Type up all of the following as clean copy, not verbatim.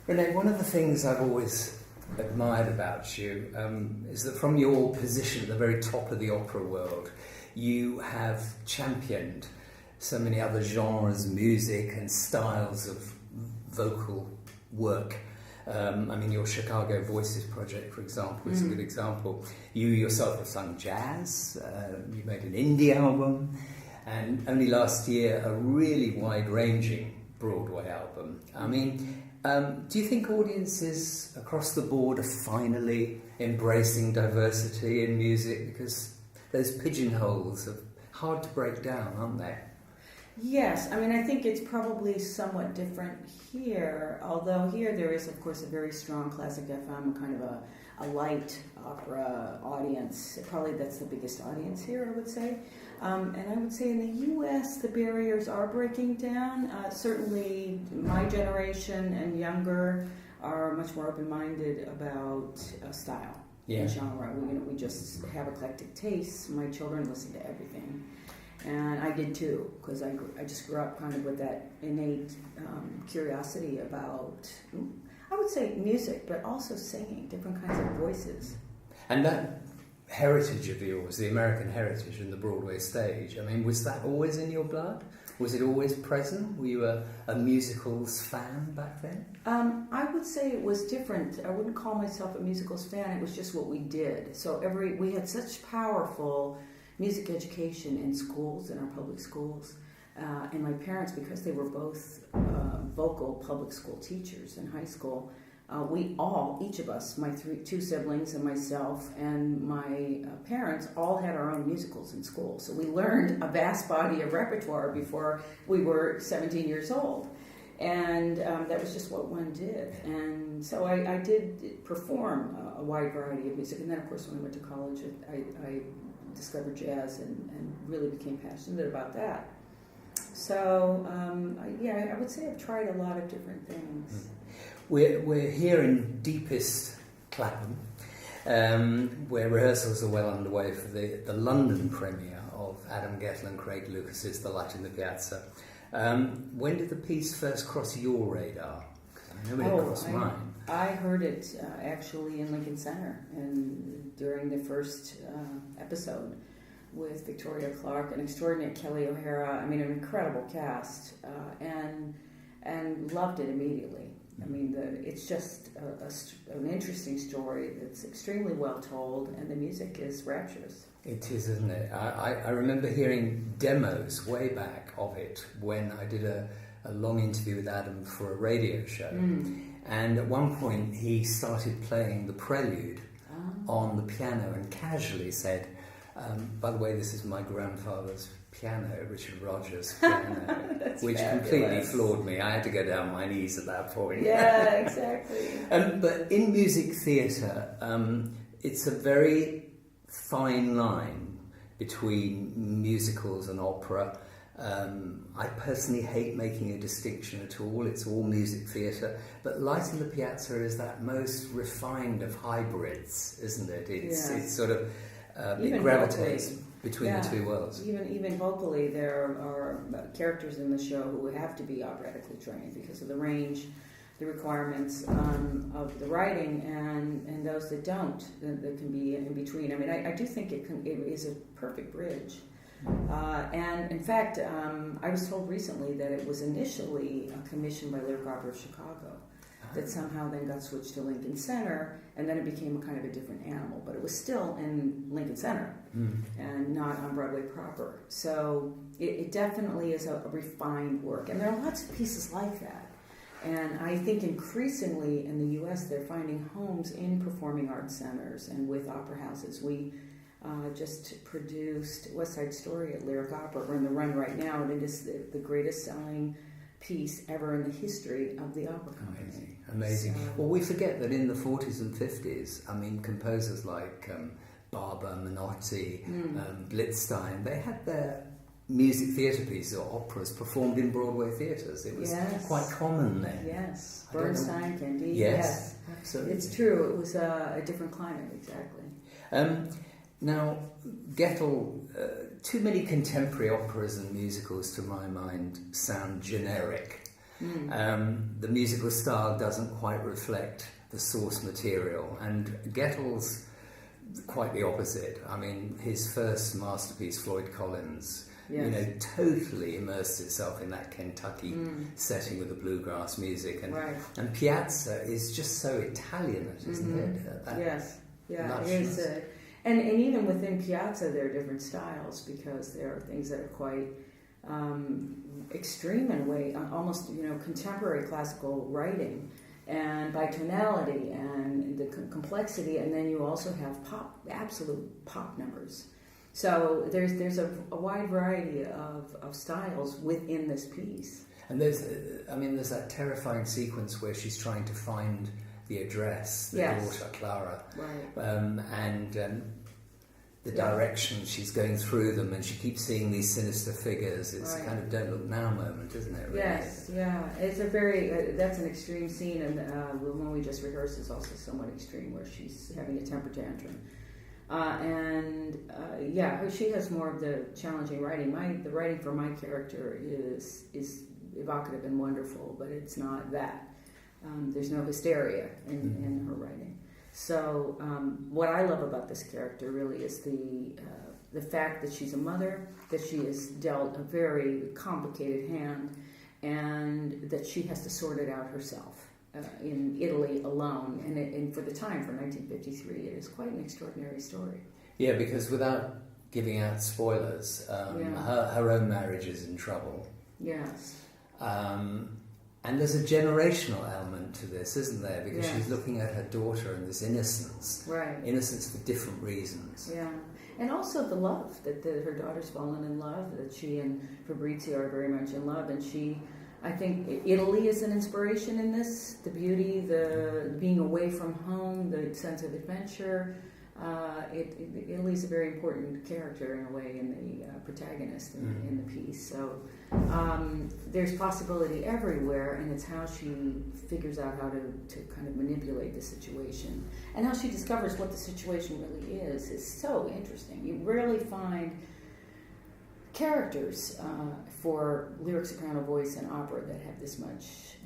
Renée, one of the things I've always admired about you is that from your position at the very top of the opera world, you have championed so many other genres, music and styles of vocal work. Your Chicago Voices project, for example, is a good example. You yourself have sung jazz, you made an indie album, and only last year a really wide-ranging Broadway album. Do you think audiences across the board are finally embracing diversity in music? Because those pigeonholes are hard to break down, aren't they? Yes, I think it's probably somewhat different here, although here there is, of course, a very strong classic FM, kind of a light opera audience. Probably that's the biggest audience here, I would say. And I would say in the U.S. the barriers are breaking down. Certainly my generation and younger are much more open-minded about style and genre. We just have eclectic tastes. My children listen to everything. And I did too, because I just grew up kind of with that innate curiosity about, I would say music, but also singing, different kinds of voices. And that heritage of yours, the American heritage and the Broadway stage, was that always in your blood? Was it always present? Were you a musicals fan back then? I would say it was different. I wouldn't call myself a musicals fan, it was just what we did. So we had such powerful music education in schools, in our public schools. And my parents, because they were both vocal public school teachers in high school, each of us, my two siblings and myself and my parents, all had our own musicals in school. So we learned a vast body of repertoire before we were 17 years old. And that was just what one did. And so I did perform a wide variety of music. And then, of course, when I went to college, I discovered jazz and really became passionate about that. So, I would say I've tried a lot of different things. We're here in deepest Clapham, where rehearsals are well underway for the London premiere of Adam Gettle and Craig Lucas's The Light in the Piazza. When did the piece first cross your radar? Because I know it crossed mine. I heard it actually in Lincoln Center and during the first episode with Victoria Clark, an extraordinary Kelly O'Hara, an incredible cast, and loved it immediately. It's just an interesting story that's extremely well told, and the music is rapturous. It is, isn't it? I remember hearing demos way back of it when I did a long interview with Adam for a radio show. And at one point he started playing the prelude on the piano and casually said, by the way, this is my grandfather's piano, Richard Rogers' piano, which completely floored me. I had to go down my knees at that point. Yeah, exactly. But in music theatre, it's a very fine line between musicals and opera. I personally hate making a distinction at all. It's all music theatre. But Light in the Piazza is that most refined of hybrids, isn't it? It's sort of... it gravitates between the two worlds. Even vocally, there are characters in the show who have to be operatically trained because of the range, the requirements of the writing, and those that don't, that can be in between. I do think it is a perfect bridge. And in fact, I was told recently that it was initially commissioned by Lyric Opera of Chicago, that somehow then got switched to Lincoln Center, and then it became a kind of a different animal. But it was still in Lincoln Center and not on Broadway proper. So it definitely is a refined work. And there are lots of pieces like that. And I think increasingly in the U.S. they're finding homes in performing arts centers and with opera houses. We just produced West Side Story at Lyric Opera. We're in the run right now, and it is the greatest selling piece ever in the history of the opera company. Amazing. So, well, we forget that in the 40s and 50s, composers like Barber, Menotti, Blitzstein, they had their music theatre pieces or operas performed in Broadway theatres. It was quite common then. Yes, Bernstein, Candide. Yes, absolutely. It's true. It was a different climate, exactly. Now, Gettle, too many contemporary operas and musicals, to my mind, sound generic. The musical style doesn't quite reflect the source material, and Gettel's quite the opposite. I mean, his first masterpiece, Floyd Collins, totally immersed itself in that Kentucky setting with the bluegrass music, and Piazza is just so Italian, isn't it? It is. And even within Piazza, there are different styles, because there are things that are quite extreme in a way, almost contemporary classical writing, and by tonality and the complexity, and then you also have absolute pop numbers. So there's a wide variety of styles within this piece. And there's that terrifying sequence where she's trying to find the address, the daughter Clara, and the direction she's going through them, and she keeps seeing these sinister figures. It's a kind of "don't look now" moment, isn't it? Really? Yes, it's a very that's an extreme scene, and the one we just rehearsed is also somewhat extreme, where she's having a temper tantrum. She has more of the challenging writing. The writing for my character is evocative and wonderful, but it's not that. There's no hysteria in her writing. So what I love about this character really is the fact that she's a mother, that she is dealt a very complicated hand, and that she has to sort it out herself in Italy alone. And for the time, for 1953, it is quite an extraordinary story. Yeah, because without giving out spoilers, her own marriage is in trouble. Yes. And there's a generational element to this, isn't there? Because she's looking at her daughter and this innocence. Right. Innocence for different reasons. Yeah. And also the love, that her daughter's fallen in love, that she and Fabrizio are very much in love. And I think Italy is an inspiration in this. The beauty, the being away from home, the sense of adventure. Italy's a very important character in a way, in the protagonist in the piece. So there's possibility everywhere, and it's how she figures out how to kind of manipulate the situation, and how she discovers what the situation really is so interesting. You rarely find characters for lyric soprano voice and opera that have this much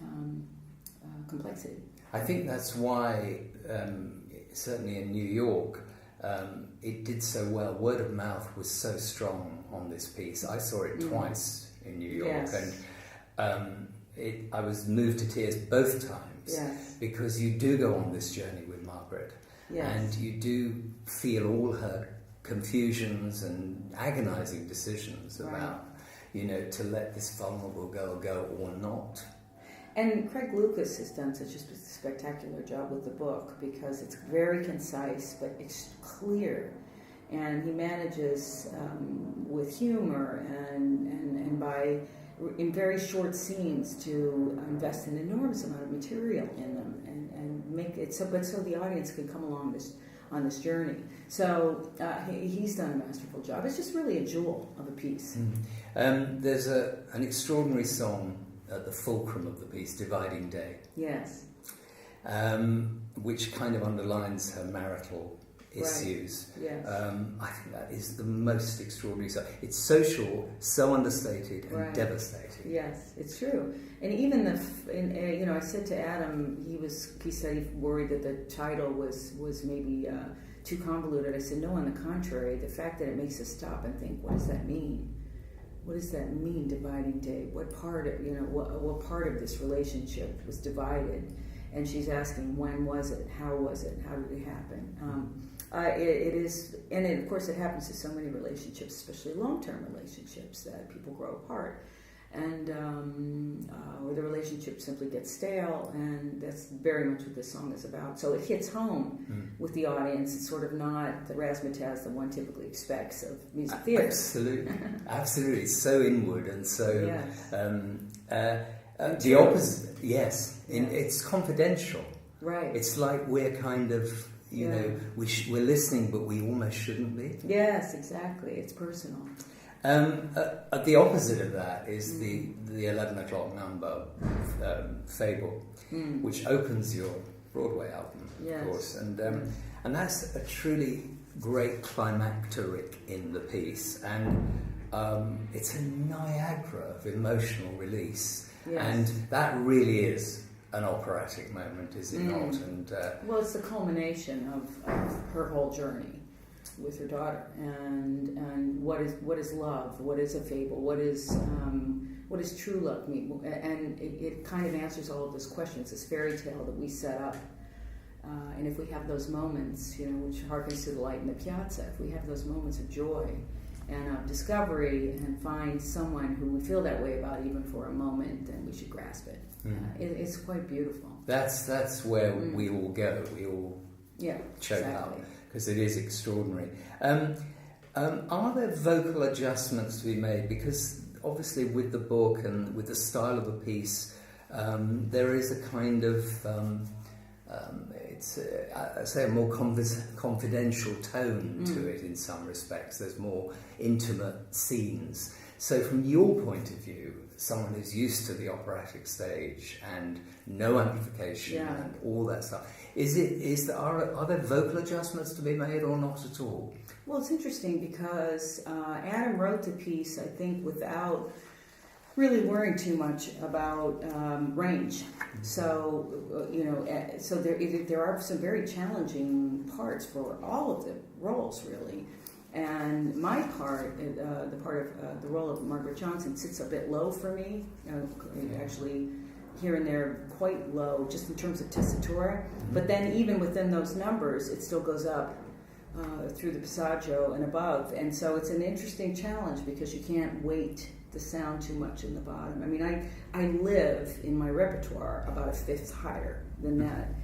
complexity. I think that's why, certainly in New York, it did so well. Word of mouth was so strong on this piece. I saw it twice in New York, and I was moved to tears both times, because you do go on this journey with Margaret, and you do feel all her confusions and agonizing decisions about, to let this vulnerable girl go or not. And Craig Lucas has done such a spectacular job with the book, because it's very concise, but it's clear. And he manages, with humor and by, in very short scenes, to invest an enormous amount of material in them and make it so the audience can come along on this journey. So he's done a masterful job. It's just really a jewel of a piece. There's an extraordinary song at the fulcrum of the piece, Dividing Day. Yes. Which kind of underlines her marital issues. Right. Yes. I think that is the most extraordinary song. It's so so understated and devastating. Yes, it's true. And even I said to Adam, he said he worried that the title was maybe too convoluted. I said, no, on the contrary, the fact that it makes us stop and think, what does that mean? What does that mean, dividing day? What part of this relationship was divided? And she's asking, when was it? How was it? How did it happen? It is, and of course it happens to so many relationships, especially long-term relationships, that people grow apart, and or the relationship simply gets stale, and that's very much what this song is about. So it hits home with the audience. It's sort of not the razzmatazz that one typically expects of music theatre. Absolutely, absolutely. It's so inward and so the opposite. Yes, it's confidential. Right. It's like we're kind of, we're listening, but we almost shouldn't be. Yes, exactly. It's personal. The opposite of that is the 11 o'clock number, Fable, which opens your Broadway album, of course, and that's a truly great climacteric in the piece, and it's a Niagara of emotional release. Yes. And that really is an operatic moment, is it not? And well, it's the culmination of her whole journey with her daughter, and what is love, what is a fable, what is true love mean, and it kind of answers all of those questions. This fairy tale that we set up, and if we have those moments, which harkens to the light in the Piazza, if we have those moments of joy and of discovery, and find someone who we feel that way about even for a moment, then we should grasp it. It's quite beautiful. That's where we all go. We all choke up, because it is extraordinary. Are there vocal adjustments to be made? Because obviously with the book and with the style of the piece, there is a kind of it's I say a more confidential tone to it in some respects. There's more intimate scenes. So from your point of view, someone who's used to the operatic stage and no amplification and all that stuff, are there vocal adjustments to be made or not at all? Well, it's interesting because Adam wrote the piece, I think, without really worrying too much about range. So, so there are some very challenging parts for all of the roles, really. And my part, the part of the role of Margaret Johnson, sits a bit low for me. Actually, here and there, quite low, just in terms of tessitura. But then, even within those numbers, it still goes up through the passaggio and above. And so, it's an interesting challenge because you can't weight the sound too much in the bottom. I mean, I live in my repertoire about a fifth higher than that.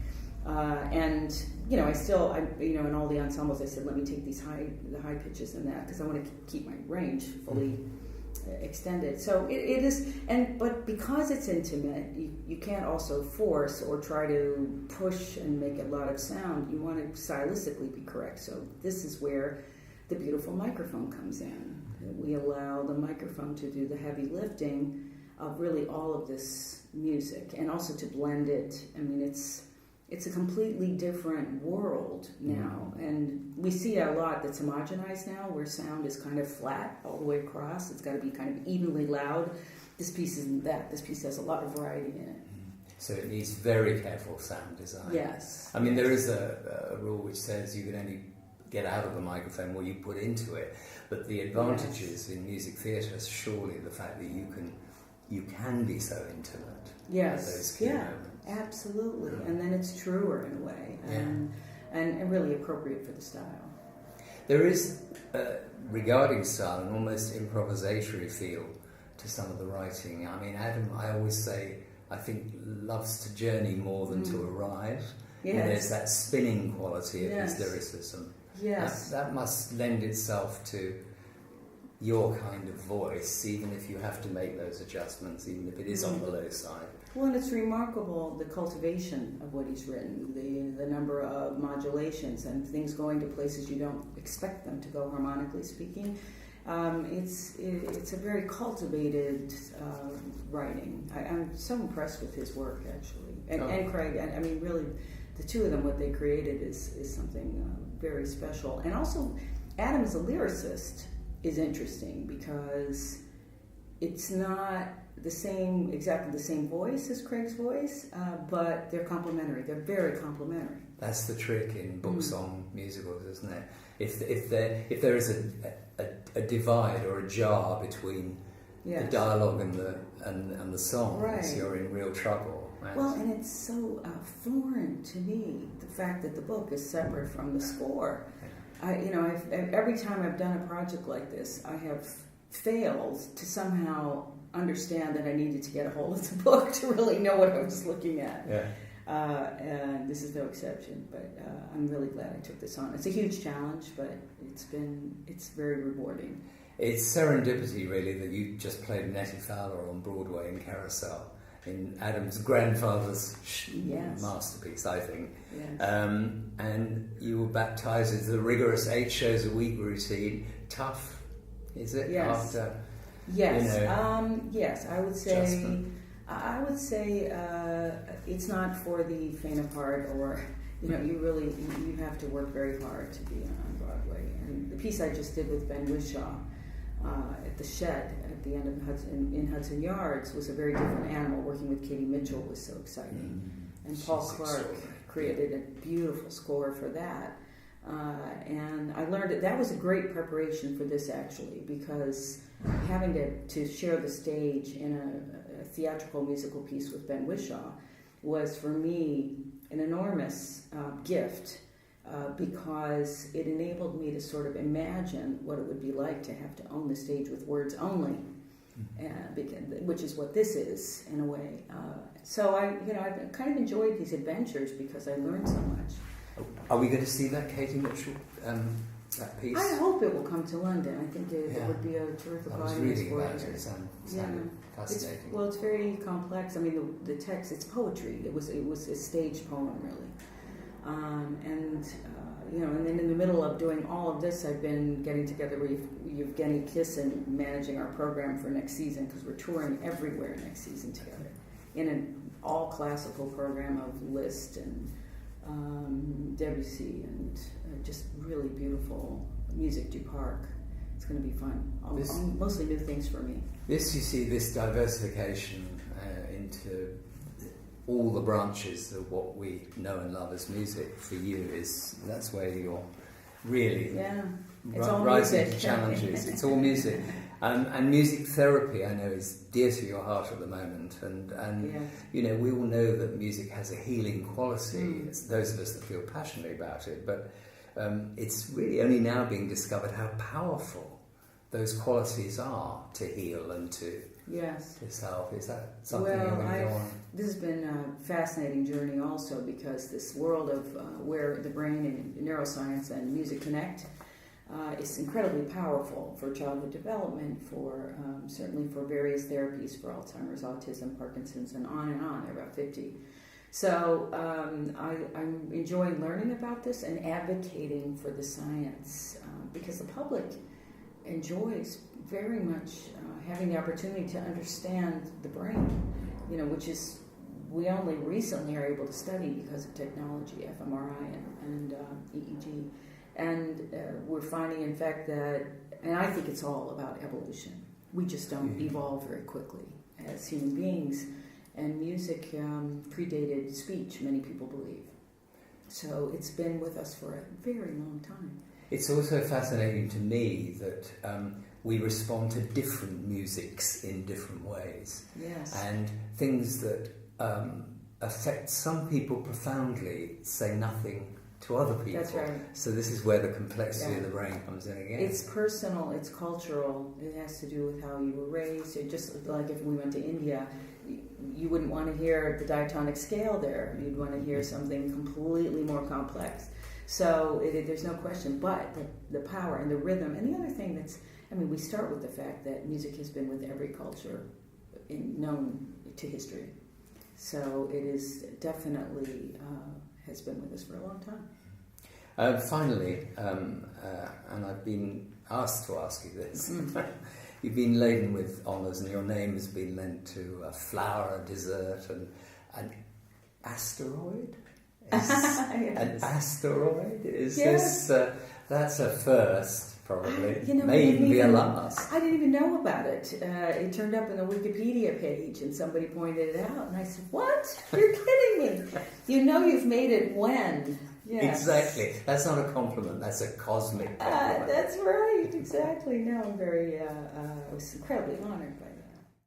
And in all the ensembles, I said, let me take the high pitches in that because I want to keep my range fully extended. So it is, but because it's intimate, you can't also force or try to push and make a lot of sound. You want to stylistically be correct. So this is where the beautiful microphone comes in. We allow the microphone to do the heavy lifting of really all of this music, and also to blend it. I mean, it's a completely different world now, and we see a lot that's homogenized now, where sound is kind of flat all the way across. It's got to be kind of evenly loud. This piece isn't that. This piece has a lot of variety in it. So it needs very careful sound design. Yes. I mean, there is a rule which says you can only get out of the microphone what you put into it, but the advantages in music theatre is surely the fact that you can be so intimate. Yes. Those key moments. Absolutely. And then it's truer in a way, and really appropriate for the style. There is, regarding style, an almost improvisatory feel to some of the writing. I mean, Adam, I always say, I think loves to journey more than to arrive. Yes. And there's that spinning quality of his lyricism. Yes. That must lend itself to your kind of voice, even if you have to make those adjustments, even if it is on the low side. Well, and it's remarkable, the cultivation of what he's written, the number of modulations and things going to places you don't expect them to go, harmonically speaking. It's a very cultivated writing. I'm so impressed with his work, actually. And Craig, I mean, really, the two of them, what they created is something very special. And also, Adam as a lyricist is interesting because it's not exactly the same voice as Craig's voice, but they're complementary. They're very complementary. That's the trick in book song musicals, isn't it? If there is a divide or a jar between the dialogue and the song, you're in real trouble. Well, and it's so foreign to me, the fact that the book is separate from the score. Every time I've done a project like this, I have failed to somehow understand that I needed to get a hold of the book to really know what I was looking at. And this is no exception, but I'm really glad I took this on. It's a huge challenge, but it's very rewarding. It's serendipity, really, that you just played Nettie Fowler on Broadway in Carousel, in Adam's grandfather's masterpiece, I think. Yes. And you were baptised into the rigorous 8 shows a week routine. Tough, is it? Yes. After, yes, I would say. I would say it's not for the faint of heart, or you have to work very hard to be on Broadway. And the piece I just did with Ben Wishaw at the Shed at the end of Hudson Yards was a very different animal. Working with Katie Mitchell was so exciting. And Paul Clark created a beautiful score for that. And I learned that was a great preparation for this, actually, because having to share the stage in a theatrical musical piece with Ben Whishaw was, for me, an enormous gift, because it enabled me to sort of imagine what it would be like to have to own the stage with words only, which is what this is, in a way. So I've kind of enjoyed these adventures because I learned so much. Are we going to see that Katie Mitchell, that piece? I hope it will come to London. I think it would be a terrific audience. I was reading for about it. It sounded fascinating. It's very complex. I mean, the text, it's poetry. It was a stage poem, really. And then in the middle of doing all of this, I've been getting together with Evgeny Kissin, managing our program for next season, because we're touring everywhere next season together in an all-classical program of Liszt and Debussy and just really beautiful music du Parc. It's going to be fun. Mostly new things for me. This diversification into all the branches of what we know and love as music for you that's where you're really rising to challenges. It's all music. And music therapy, I know, is dear to your heart at the moment, and we all know that music has a healing quality. It's those of us that feel passionately about it, but it's really only now being discovered how powerful those qualities are to heal and to self. Is that something you're going to go on? This has been a fascinating journey also, because this world of where the brain and neuroscience and music connect is incredibly powerful for childhood development, for certainly for various therapies for Alzheimer's, autism, Parkinson's, and on. There are about 50. So I'm enjoying learning about this and advocating for the science, because the public enjoys very much having the opportunity to understand the brain, which is we only recently are able to study because of technology, fMRI and EEG. And we're finding, in fact, that, and I think it's all about evolution. We just don't evolve very quickly as human beings. And music predated speech, many people believe. So it's been with us for a very long time. It's also fascinating to me that we respond to different musics in different ways. Yes. And things that affect some people profoundly say nothing to other people. That's right. So this is where the complexity of the brain comes in again. It's personal, it's cultural, it has to do with how you were raised. Just like if we went to India, you wouldn't want to hear the diatonic scale there. You'd want to hear something completely more complex. So there's no question, but the power and the rhythm. And the other thing we start with the fact that music has been with every culture known to history. So it is definitely has been with us for a long time. Finally, and I've been asked to ask you this, you've been laden with honours and your name has been lent to a flower, a dessert, and an asteroid? Yes. An asteroid? Is yes. this, that's a first, probably. May even be a last. I didn't even know about it. It turned up in the Wikipedia page and somebody pointed it out and I said, what? You're kidding me. You've made it when? Yes. Exactly. That's not a compliment, that's a cosmic compliment. That's right, exactly. No, I'm very, I was incredibly honored by that.